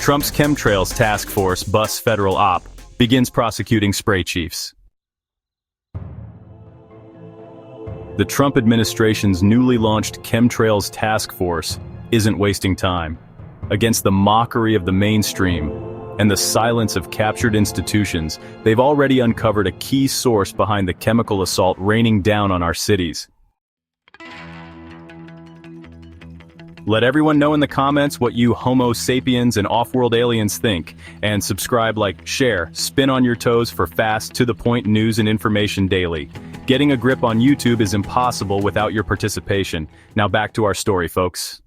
Trump's Chemtrails Task Force busts federal op, begins prosecuting spray chiefs. The Trump administration's newly launched Chemtrails Task Force isn't wasting time. Against the mockery of the mainstream and the silence of captured institutions, they've already uncovered a key source behind the chemical assault raining down on our cities. Let everyone know in the comments what you Homo sapiens and off-world aliens think, and subscribe, like, share, spin on your toes for fast, to-the-point news and information daily. Getting a grip on YouTube is impossible without your participation. Now back to our story, folks.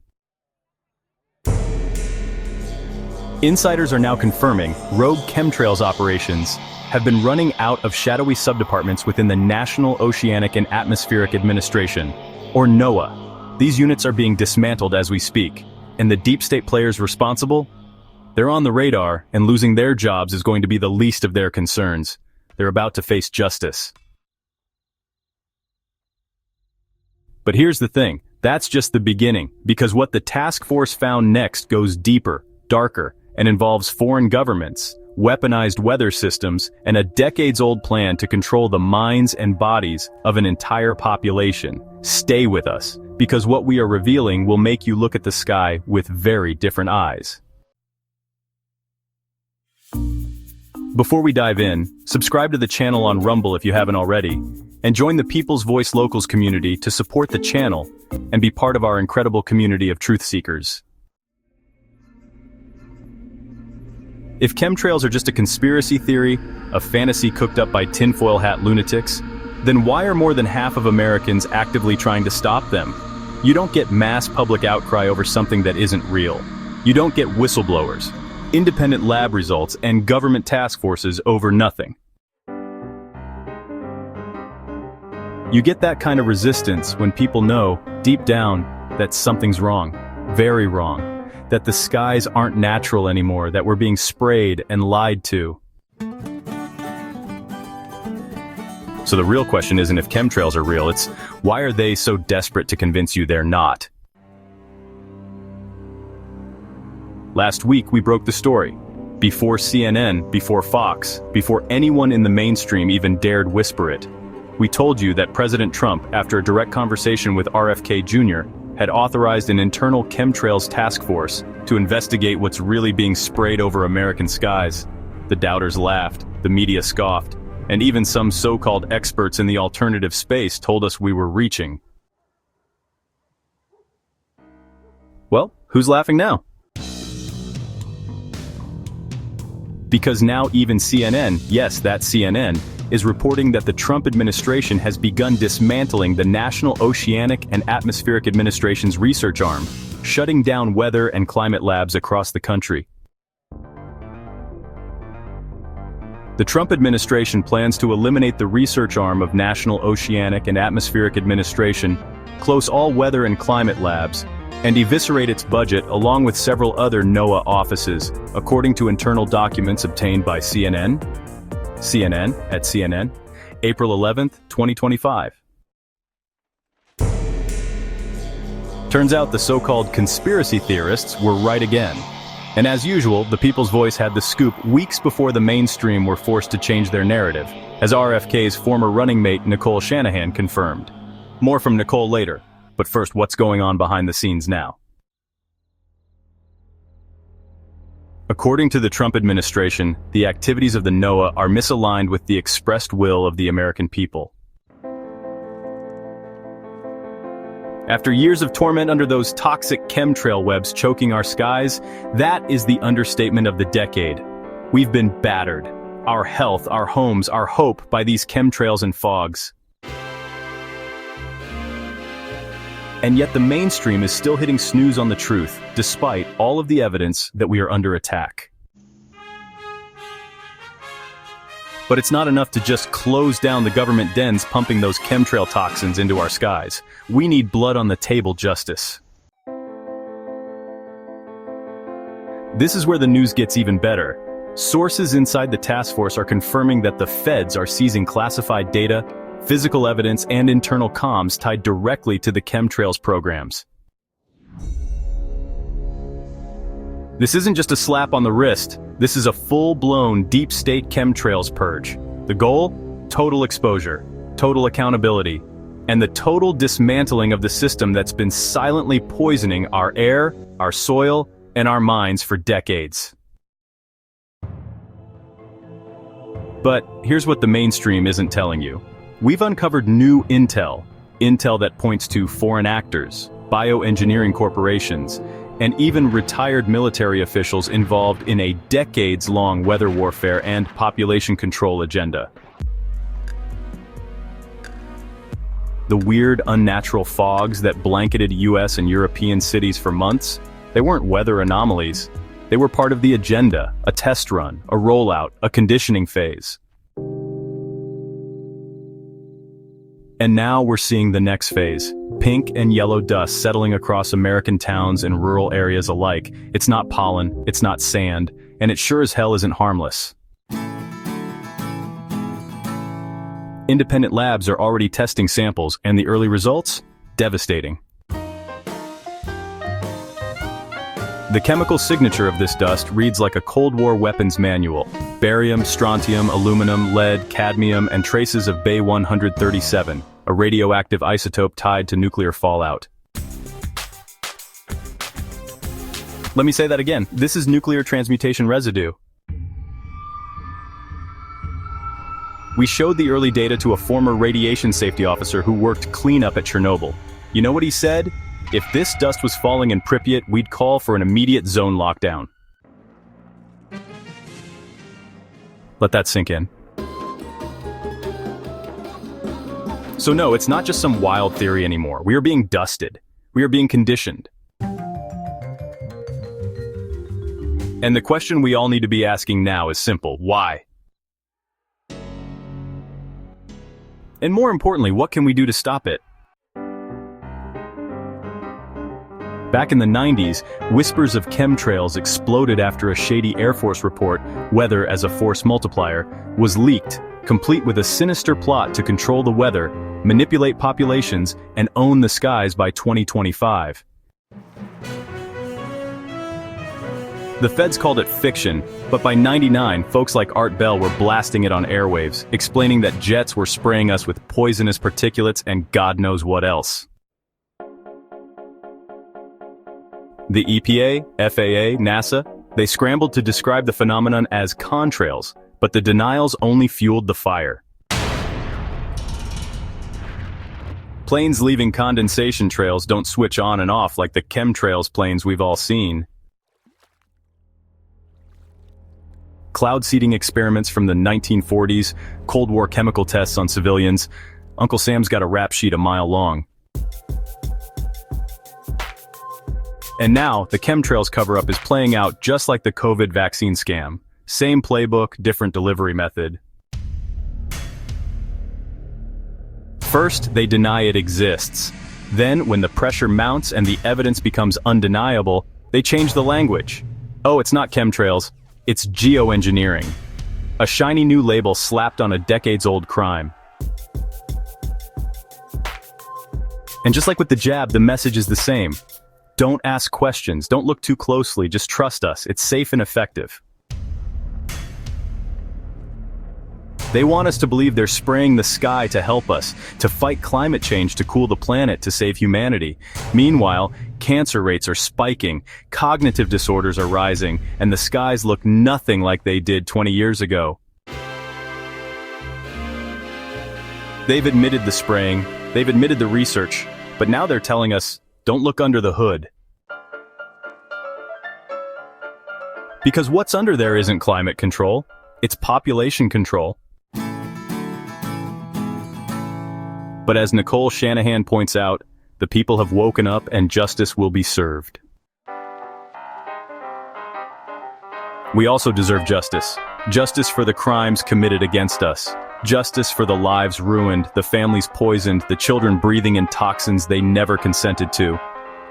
Insiders are now confirming rogue chemtrails operations have been running out of shadowy subdepartments within the National Oceanic and Atmospheric Administration, or NOAA. These units are being dismantled as we speak, and the deep state players responsible? They're on the radar, and losing their jobs is going to be the least of their concerns. They're about to face justice. But here's the thing, that's just the beginning, because what the task force found next goes deeper, darker, and involves foreign governments, weaponized weather systems, and a decades-old plan to control the minds and bodies of an entire population. Stay with us, because what we are revealing will make you look at the sky with very different eyes. Before we dive in, subscribe to the channel on Rumble if you haven't already, and join the People's Voice Locals community to support the channel and be part of our incredible community of truth seekers. If chemtrails are just a conspiracy theory, a fantasy cooked up by tinfoil hat lunatics, then why are more than half of Americans actively trying to stop them? You don't get mass public outcry over something that isn't real. You don't get whistleblowers, independent lab results, and government task forces over nothing. You get that kind of resistance when people know, deep down, that something's wrong, very wrong. That the skies aren't natural anymore, that we're being sprayed and lied to. So the real question isn't if chemtrails are real, it's why are they so desperate to convince you they're not? Last week we broke the story. Before CNN, before Fox, before anyone in the mainstream even dared whisper it. We told you that President Trump, after a direct conversation with RFK Jr., had authorized an internal Chemtrails Task Force to investigate what's really being sprayed over American skies. The doubters laughed, the media scoffed, and even some so-called experts in the alternative space told us we were reaching. Well, who's laughing now? Because now even CNN, yes, that CNN, is reporting that the Trump administration has begun dismantling the National Oceanic and Atmospheric Administration's research arm, shutting down weather and climate labs across the country. The Trump administration plans to eliminate the research arm of National Oceanic and Atmospheric Administration, close all weather and climate labs, and eviscerate its budget along with several other NOAA offices, according to internal documents obtained by CNN, April 11th, 2025. Turns out the so-called conspiracy theorists were right again. And as usual, the People's Voice had the scoop weeks before the mainstream were forced to change their narrative, as RFK's former running mate Nicole Shanahan confirmed. More from Nicole later, but first, what's going on behind the scenes now? According to the Trump administration, the activities of the NOAA are misaligned with the expressed will of the American people. After years of torment under those toxic chemtrail webs choking our skies, that is the understatement of the decade. We've been battered. Our health, our homes, our hope by these chemtrails and fogs. And yet the mainstream is still hitting snooze on the truth, despite all of the evidence that we are under attack. But it's not enough to just close down the government dens pumping those chemtrail toxins into our skies. We need blood on the table justice. This is where the news gets even better. Sources inside the task force are confirming that the feds are seizing classified data, physical evidence, and internal comms tied directly to the chemtrails programs. This isn't just a slap on the wrist. This is a full-blown deep state chemtrails purge. The goal? Total exposure, total accountability, and the total dismantling of the system that's been silently poisoning our air, our soil, and our minds for decades. But here's what the mainstream isn't telling you. We've uncovered new intel that points to foreign actors, bioengineering corporations, and even retired military officials involved in a decades-long weather warfare and population control agenda. The weird, unnatural fogs that blanketed US and European cities for months, they weren't weather anomalies. They were part of the agenda, a test run, a rollout, a conditioning phase. And now we're seeing the next phase. Pink and yellow dust settling across American towns and rural areas alike. It's not pollen, it's not sand, and it sure as hell isn't harmless. Independent labs are already testing samples, and the early results? Devastating. The chemical signature of this dust reads like a Cold War weapons manual. Barium, strontium, aluminum, lead, cadmium, and traces of Bay-137, a radioactive isotope tied to nuclear fallout. Let me say that again. This is nuclear transmutation residue. We showed the early data to a former radiation safety officer who worked cleanup at Chernobyl. You know what he said? If this dust was falling in Pripyat, we'd call for an immediate zone lockdown. Let that sink in. So no, it's not just some wild theory anymore. We are being dusted. We are being conditioned. And the question we all need to be asking now is simple. Why? And more importantly, what can we do to stop it? Back in the 90s, whispers of chemtrails exploded after a shady Air Force report, weather as a force multiplier, was leaked, complete with a sinister plot to control the weather, manipulate populations, and own the skies by 2025. The feds called it fiction, but by '99, folks like Art Bell were blasting it on airwaves, explaining that jets were spraying us with poisonous particulates and God knows what else. The EPA, FAA, NASA, they scrambled to describe the phenomenon as contrails, but the denials only fueled the fire. Planes leaving condensation trails don't switch on and off like the chemtrails planes we've all seen. Cloud seeding experiments from the 1940s, Cold War chemical tests on civilians. Uncle Sam's got a rap sheet a mile long. And now, the chemtrails cover-up is playing out just like the COVID vaccine scam. Same playbook, different delivery method. First, they deny it exists. Then, when the pressure mounts and the evidence becomes undeniable, they change the language. Oh, it's not chemtrails, it's geoengineering. A shiny new label slapped on a decades-old crime. And just like with the jab, the message is the same. Don't ask questions, don't look too closely, just trust us, it's safe and effective. They want us to believe they're spraying the sky to help us, to fight climate change, to cool the planet, to save humanity. Meanwhile, cancer rates are spiking, cognitive disorders are rising, and the skies look nothing like they did 20 years ago. They've admitted the spraying, they've admitted the research, but now they're telling us, don't look under the hood. Because what's under there isn't climate control, it's population control. But as Nicole Shanahan points out, the people have woken up and justice will be served. We also deserve justice. Justice for the crimes committed against us. Justice for the lives ruined, the families poisoned, the children breathing in toxins they never consented to.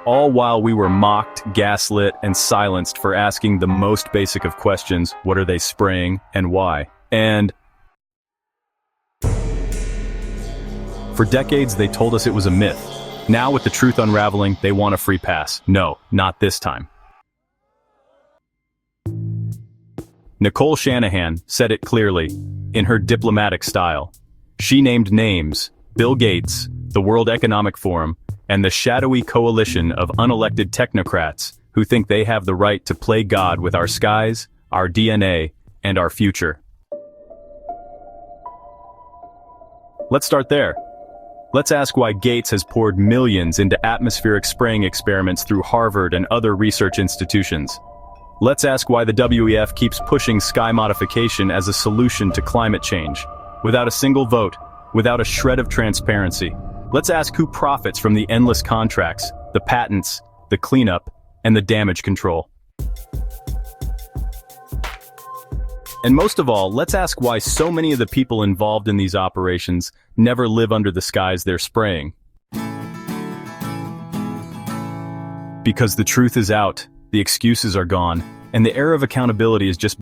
All while we were mocked, gaslit, and silenced for asking the most basic of questions, what are they spraying and why? And for decades they told us it was a myth. Now with the truth unraveling, they want a free pass. No, not this time. Nicole Shanahan said it clearly, in her diplomatic style. She named names: Bill Gates, the World Economic Forum, and the shadowy coalition of unelected technocrats who think they have the right to play God with our skies, our DNA, and our future. Let's start there. Let's ask why Gates has poured millions into atmospheric spraying experiments through Harvard and other research institutions. Let's ask why the WEF keeps pushing sky modification as a solution to climate change, without a single vote, without a shred of transparency. Let's ask who profits from the endless contracts, the patents, the cleanup, and the damage control. And most of all, let's ask why so many of the people involved in these operations never live under the skies they're spraying. Because the truth is out, the excuses are gone, and the era of accountability is just